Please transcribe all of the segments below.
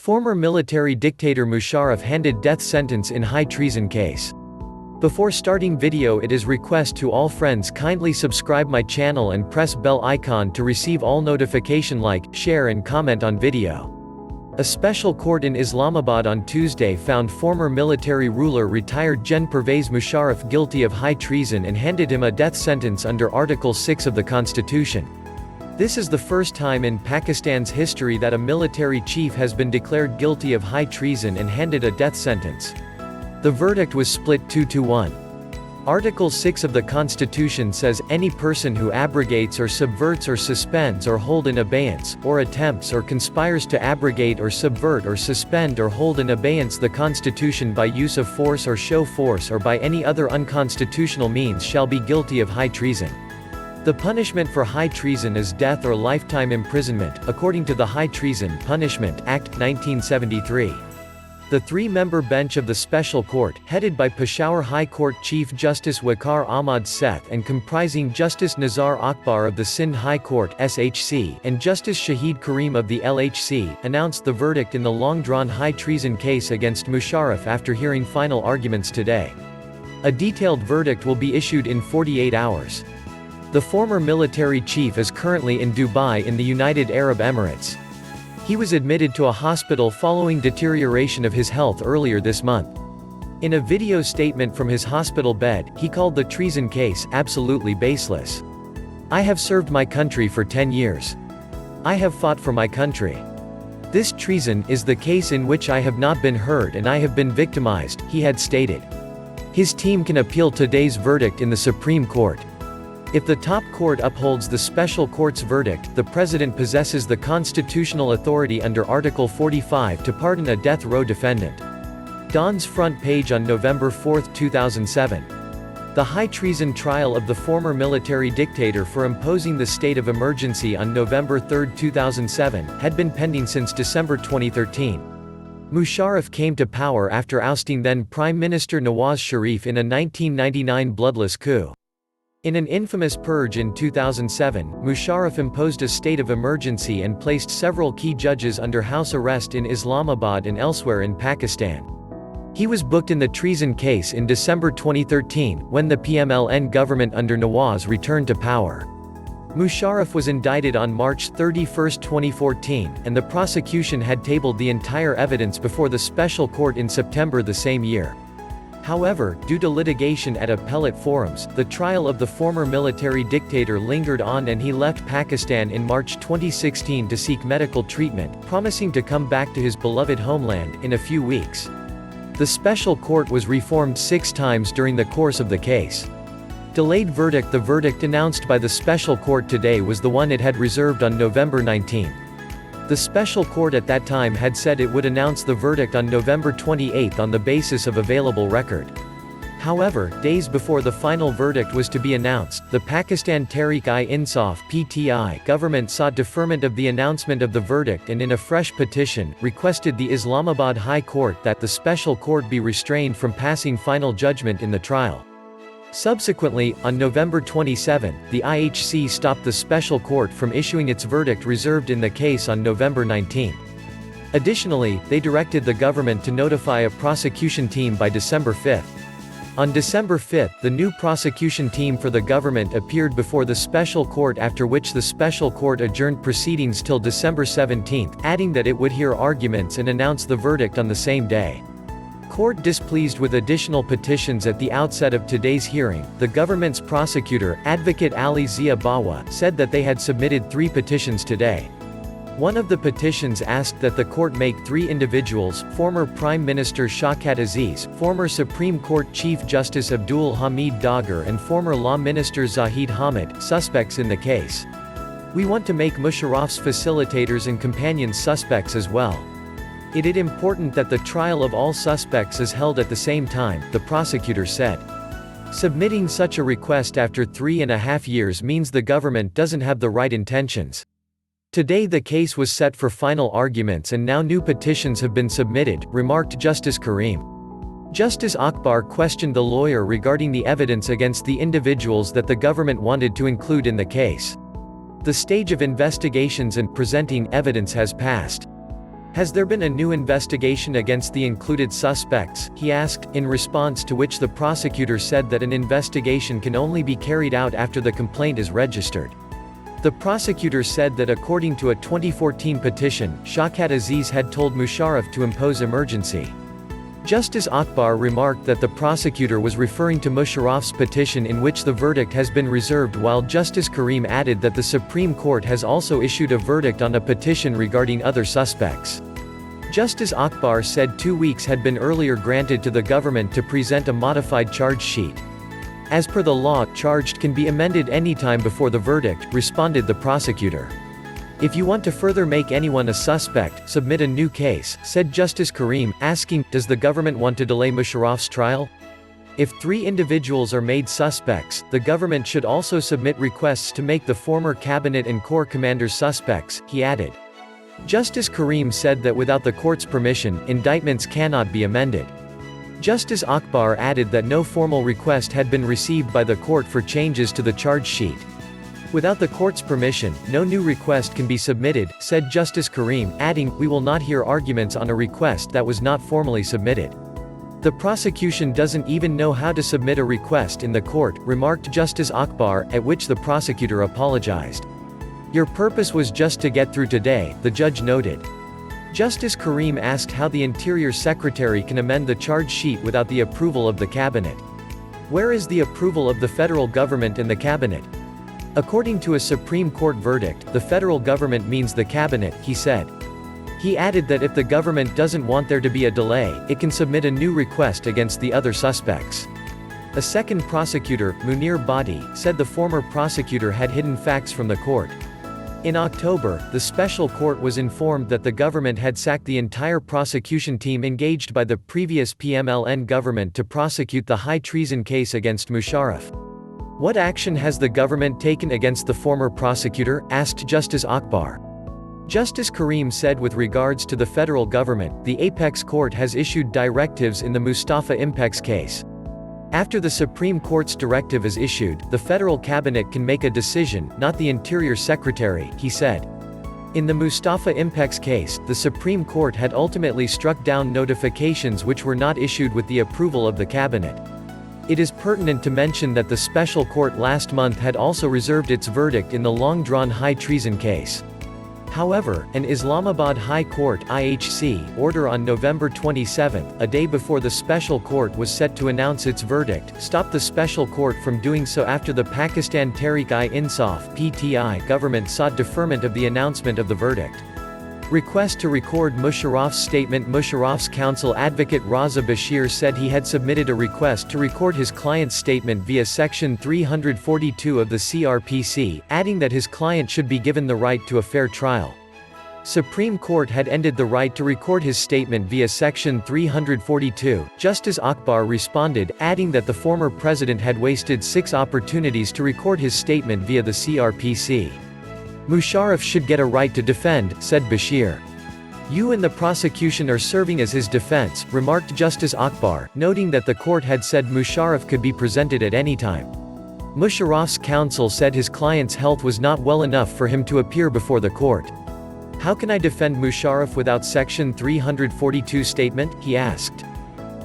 Former military dictator Musharraf handed death sentence in high treason case. Before starting video, it is request to all friends kindly subscribe my channel and press bell icon to receive all notification, like, share and comment on video. A special court in Islamabad on Tuesday found former military ruler retired Gen Pervez Musharraf guilty of high treason and handed him a death sentence under Article 6 of the Constitution. This is the first time in Pakistan's history that a military chief has been declared guilty of high treason and handed a death sentence. The verdict was split 2-1. Article 6 of the Constitution says, any person who abrogates or subverts or suspends or hold in abeyance, or attempts or conspires to abrogate or subvert or suspend or hold in abeyance the Constitution by use of force or show force or by any other unconstitutional means shall be guilty of high treason. The punishment for high treason is death or lifetime imprisonment, according to the High Treason Punishment Act, 1973. The three-member bench of the Special Court, headed by Peshawar High Court Chief Justice Waqar Ahmad Seth and comprising Justice Nizar Akbar of the Sindh High Court (SHC) and Justice Shahid Karim of the LHC, announced the verdict in the long-drawn high treason case against Musharraf after hearing final arguments today. A detailed verdict will be issued in 48 hours. The former military chief is currently in Dubai in the United Arab Emirates. He was admitted to a hospital following deterioration of his health earlier this month. In a video statement from his hospital bed, he called the treason case absolutely baseless. "I have served my country for 10 years. I have fought for my country. This treason is the case in which I have not been heard and I have been victimized," he had stated. His team can appeal today's verdict in the Supreme Court. If the top court upholds the special court's verdict, the president possesses the constitutional authority under Article 45 to pardon a death row defendant. Dawn's front page on November 4, 2007. The high treason trial of the former military dictator for imposing the state of emergency on November 3, 2007, had been pending since December 2013. Musharraf came to power after ousting then Prime Minister Nawaz Sharif in a 1999 bloodless coup. In an infamous purge in 2007, Musharraf imposed a state of emergency and placed several key judges under house arrest in Islamabad and elsewhere in Pakistan. He was booked in the treason case in December 2013, when the PMLN government under Nawaz returned to power. Musharraf was indicted on March 31, 2014, and the prosecution had tabled the entire evidence before the special court in September the same year. However, due to litigation at appellate forums, the trial of the former military dictator lingered on and he left Pakistan in March 2016 to seek medical treatment, promising to come back to his beloved homeland in a few weeks. The special court was reformed 6 times during the course of the case. Delayed verdict. The verdict announced by the special court today was the one it had reserved on November 19. The special court at that time had said it would announce the verdict on November 28 on the basis of available record. However, days before the final verdict was to be announced, the Pakistan Tehreek-i-Insaf (PTI) government sought deferment of the announcement of the verdict and in a fresh petition, requested the Islamabad High Court that the special court be restrained from passing final judgment in the trial. Subsequently, on November 27, the IHC stopped the special court from issuing its verdict reserved in the case on November 19. Additionally, they directed the government to notify a prosecution team by December 5. On December 5, the new prosecution team for the government appeared before the special court, after which the special court adjourned proceedings till December 17, adding that it would hear arguments and announce the verdict on the same day. Court displeased with additional petitions at the outset of today's hearing, the government's prosecutor, Advocate Ali Zia Bawa, said that they had submitted 3 petitions today. One of the petitions asked that the court make 3 individuals, former Prime Minister Shawkat Aziz, former Supreme Court Chief Justice Abdul Hamid Dagar and former Law Minister Zahid Hamid, suspects in the case. "We want to make Musharraf's facilitators and companions suspects as well. It is important that the trial of all suspects is held at the same time," the prosecutor said. Submitting such a request after 3.5 years means the government doesn't have the right intentions. Today the case was set for final arguments and now new petitions have been submitted, remarked Justice Karim. Justice Akbar questioned the lawyer regarding the evidence against the individuals that the government wanted to include in the case. The stage of investigations and presenting evidence has passed. "Has there been a new investigation against the included suspects?" he asked, in response to which the prosecutor said that an investigation can only be carried out after the complaint is registered. The prosecutor said that according to a 2014 petition, Shawkat Aziz had told Musharraf to impose emergency. Justice Akbar remarked that the prosecutor was referring to Musharraf's petition in which the verdict has been reserved, while Justice Karim added that the Supreme Court has also issued a verdict on a petition regarding other suspects. Justice Akbar said 2 weeks had been earlier granted to the government to present a modified charge sheet. "As per the law, charged can be amended anytime before the verdict," responded the prosecutor. "If you want to further make anyone a suspect, submit a new case," said Justice Karim, asking, "Does the government want to delay Musharraf's trial? If 3 individuals are made suspects, the government should also submit requests to make the former cabinet and corps commanders suspects," he added. Justice Karim said that without the court's permission, indictments cannot be amended. Justice Akbar added that no formal request had been received by the court for changes to the charge sheet. "Without the court's permission, no new request can be submitted," said Justice Karim, adding, "We will not hear arguments on a request that was not formally submitted. The prosecution doesn't even know how to submit a request in the court," remarked Justice Akbar, at which the prosecutor apologized. "Your purpose was just to get through today," the judge noted. Justice Karim asked how the Interior Secretary can amend the charge sheet without the approval of the cabinet. "Where is the approval of the federal government and the cabinet?" "According to a Supreme Court verdict, the federal government means the cabinet," he said. He added that if the government doesn't want there to be a delay, it can submit a new request against the other suspects. A second prosecutor, Munir Badi, said the former prosecutor had hidden facts from the court. In October, the special court was informed that the government had sacked the entire prosecution team engaged by the previous PMLN government to prosecute the high treason case against Musharraf. "What action has the government taken against the former prosecutor?" asked Justice Akbar. Justice Karim said with regards to the federal government, the apex court has issued directives in the Mustafa Impex case. After the Supreme Court's directive is issued, the federal cabinet can make a decision, not the Interior Secretary, he said. In the Mustafa Impex case, the Supreme Court had ultimately struck down notifications which were not issued with the approval of the cabinet. It is pertinent to mention that the special court last month had also reserved its verdict in the long-drawn high treason case. However, an Islamabad High Court (IHC) order on November 27, a day before the special court was set to announce its verdict, stopped the special court from doing so after the Pakistan Tehreek-i-Insaf (PTI) government sought deferment of the announcement of the verdict. Request to record Musharraf's statement. Musharraf's counsel advocate Raza Bashir said he had submitted a request to record his client's statement via Section 342 of the CRPC, adding that his client should be given the right to a fair trial. Supreme Court had ended the right to record his statement via Section 342. Justice Akbar responded, adding that the former president had wasted 6 opportunities to record his statement via the CRPC. "Musharraf should get a right to defend," said Bashir. "You and the prosecution are serving as his defense," remarked Justice Akbar, noting that the court had said Musharraf could be presented at any time. Musharraf's counsel said his client's health was not well enough for him to appear before the court. "How can I defend Musharraf without Section 342 statement?" he asked.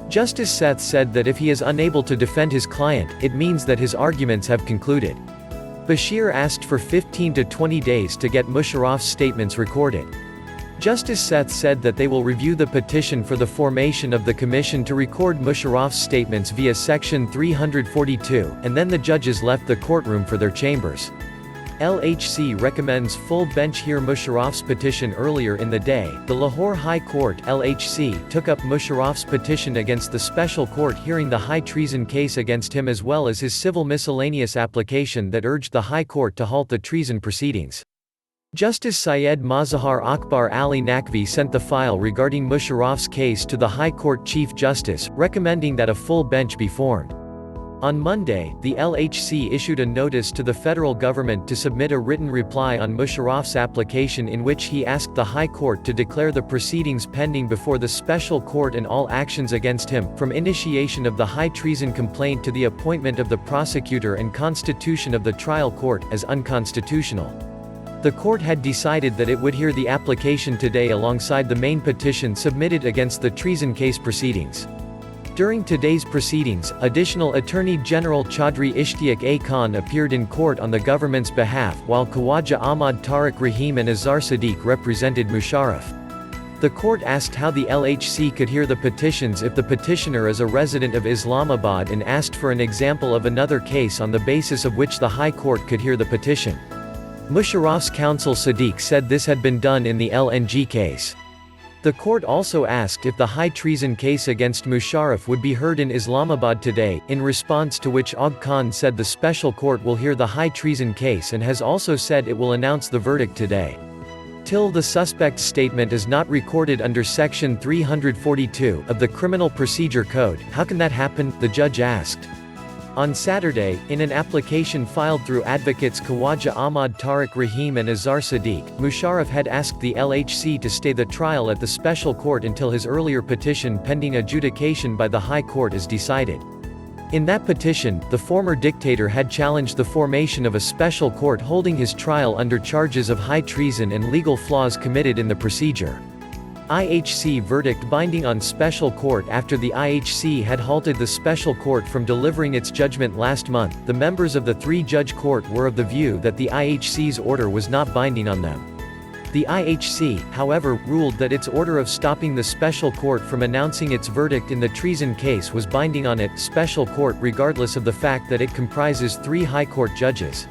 Justice Seth said that if he is unable to defend his client, it means that his arguments have concluded. Bashir asked for 15 to 20 days to get Musharraf's statements recorded. Justice Seth said that they will review the petition for the formation of the commission to record Musharraf's statements via Section 342, and then the judges left the courtroom for their chambers. LHC recommends full bench hear Musharraf's petition. Earlier in the day, the Lahore High Court (LHC) took up Musharraf's petition against the special court hearing the high treason case against him, as well as his civil miscellaneous application that urged the High Court to halt the treason proceedings. Justice Syed Mazahar Akbar Ali Naqvi sent the file regarding Musharraf's case to the High Court Chief Justice, recommending that a full bench be formed. On Monday, the LHC issued a notice to the federal government to submit a written reply on Musharraf's application in which he asked the High Court to declare the proceedings pending before the special court and all actions against him, from initiation of the high treason complaint to the appointment of the prosecutor and constitution of the trial court, as unconstitutional. The court had decided that it would hear the application today alongside the main petition submitted against the treason case proceedings. During today's proceedings, additional Attorney General Chaudhry Ishtiaq A. Khan appeared in court on the government's behalf while Khawaja Ahmad Tariq Rahim and Azhar Sadiq represented Musharraf. The court asked how the LHC could hear the petitions if the petitioner is a resident of Islamabad and asked for an example of another case on the basis of which the High Court could hear the petition. Musharraf's counsel Sadiq said this had been done in the LNG case. The court also asked if the high treason case against Musharraf would be heard in Islamabad today, in response to which Og Khan said the special court will hear the high treason case and has also said it will announce the verdict today. Till the suspect's statement is not recorded under Section 342 of the Criminal Procedure Code. How can that happen? The judge asked. On Saturday, in an application filed through advocates Khawaja Ahmad Tariq Rahim and Azhar Sadiq, Musharraf had asked the LHC to stay the trial at the special court until his earlier petition pending adjudication by the High Court is decided. In that petition, the former dictator had challenged the formation of a special court holding his trial under charges of high treason and legal flaws committed in the procedure. IHC verdict binding on special court. After the IHC had halted the special court from delivering its judgment last month, the members of the three-judge court were of the view that the IHC's order was not binding on them. The IHC, however, ruled that its order of stopping the special court from announcing its verdict in the treason case was binding on it, special court, regardless of the fact that it comprises 3 High Court judges.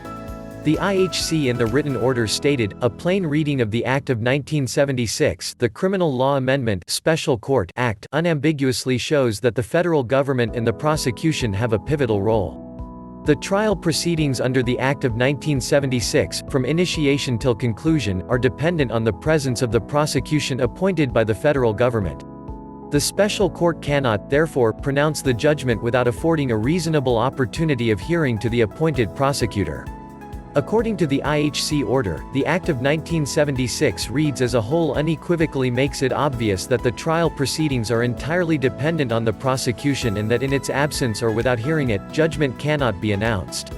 The IHC in the written order stated, a plain reading of the Act of 1976, the Criminal Law Amendment Special Court Act, unambiguously shows that the federal government and the prosecution have a pivotal role. The trial proceedings under the Act of 1976, from initiation till conclusion, are dependent on the presence of the prosecution appointed by the federal government. The special court cannot, therefore, pronounce the judgment without affording a reasonable opportunity of hearing to the appointed prosecutor. According to the IHC order, the Act of 1976 reads as a whole unequivocally makes it obvious that the trial proceedings are entirely dependent on the prosecution and that in its absence or without hearing it, judgment cannot be announced.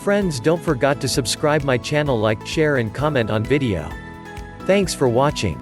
Friends, don't forget to subscribe my channel, like, share and comment on video. Thanks for watching.